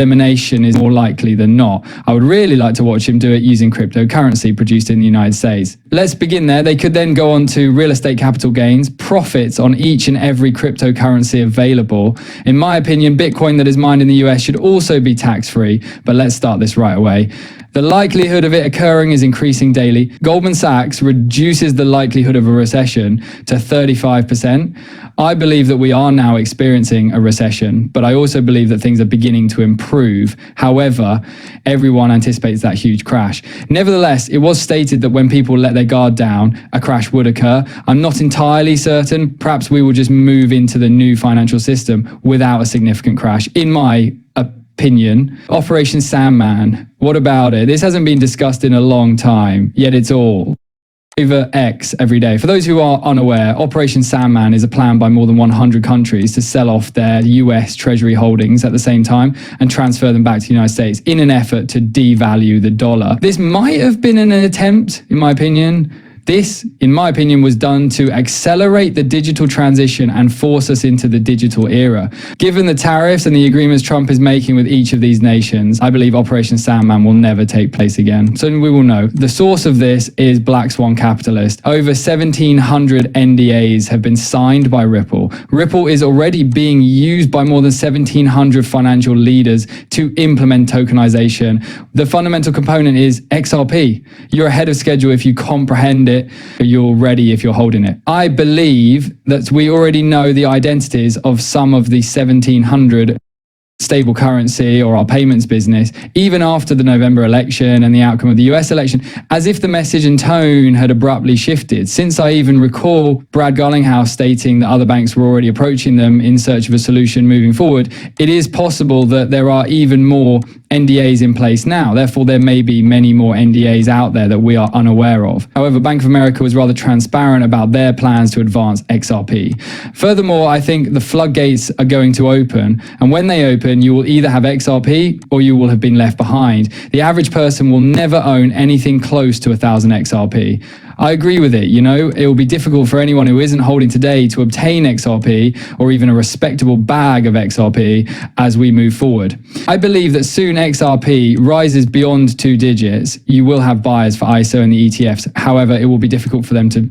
elimination is more likely than not. I would really like to watch him do it using cryptocurrency produced in the United States. Let's begin there. They could then go on to real estate capital gains, profits on each and every cryptocurrency available. In my opinion, Bitcoin that is mined in the US should also be tax-free, but let's start this right away. The likelihood of it occurring is increasing daily. Goldman Sachs reduces the likelihood of a recession to 35%. I believe that we are now experiencing a recession, but I also believe that things are beginning to improve. However, everyone anticipates that huge crash. Nevertheless, it was stated that when people let their guard down, a crash would occur. I'm not entirely certain. Perhaps we will just move into the new financial system without a significant crash, in my opinion. Operation Sandman, what about it? This hasn't been discussed in a long time, yet it's all over X every day. For those who are unaware, Operation Sandman is a plan by more than 100 countries to sell off their US Treasury holdings at the same time and transfer them back to the United States in an effort to devalue the dollar. This might have been an attempt, in my opinion. This, in my opinion, was done to accelerate the digital transition and force us into the digital era. Given the tariffs and the agreements Trump is making with each of these nations, I believe Operation Sandman will never take place again. So we will know. The source of this is Black Swan Capitalist. Over 1,700 NDAs have been signed by Ripple. Ripple is already being used by more than 1,700 financial leaders to implement tokenization. The fundamental component is XRP. You're ahead of schedule if you comprehend it. You're ready if you're holding it. I believe that we already know the identities of some of the 1,700 stable currency or our payments business, even after the November election and the outcome of the US election, as if the message and tone had abruptly shifted. Since I even recall Brad Garlinghouse stating that other banks were already approaching them in search of a solution moving forward, it is possible that there are even more NDAs in place now. Therefore, there may be many more NDAs out there that we are unaware of. However, Bank of America was rather transparent about their plans to advance XRP. Furthermore, I think the floodgates are going to open, and when they open, you will either have XRP or you will have been left behind. The average person will never own anything close to 1,000 XRP. I agree with it. You know, it will be difficult for anyone who isn't holding today to obtain XRP or even a respectable bag of XRP as we move forward. I believe that soon XRP rises beyond 2 digits. You will have buyers for ISO and the ETFs. However, it will be difficult for them to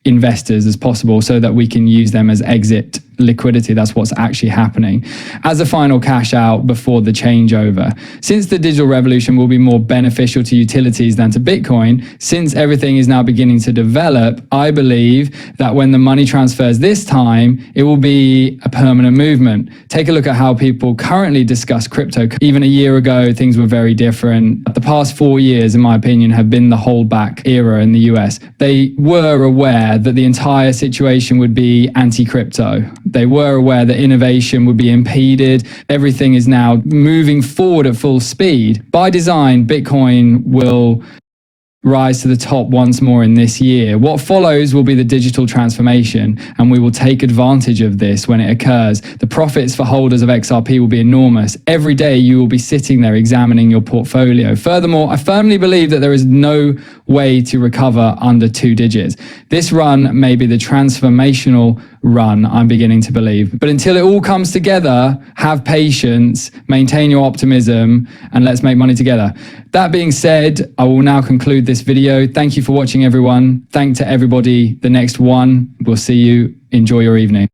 investors as possible so that we can use them as exit liquidity. That's what's actually happening as a final cash out before the changeover. Since the digital revolution will be more beneficial to utilities than to Bitcoin, since everything is now beginning to develop, I believe that when the money transfers this time, it will be a permanent movement. Take a look at how people currently discuss crypto. Even a year ago, things were very different. The past 4 years, in my opinion, have been the holdback era in the US. They were aware that the entire situation would be anti-crypto. They were aware that innovation would be impeded. Everything is now moving forward at full speed. By design, Bitcoin will rise to the top once more in this year. What follows will be the digital transformation, and we will take advantage of this when it occurs. The profits for holders of XRP will be enormous. Every day you will be sitting there examining your portfolio. Furthermore, I firmly believe that there is no way to recover under 2 digits. This run may be the transformational run, I'm beginning to believe. But until it all comes together, have patience, maintain your optimism, and let's make money together. That being said, I will now conclude this video. Thank you for watching, everyone. Thank to everybody. The next one, we'll see you. Enjoy your evening.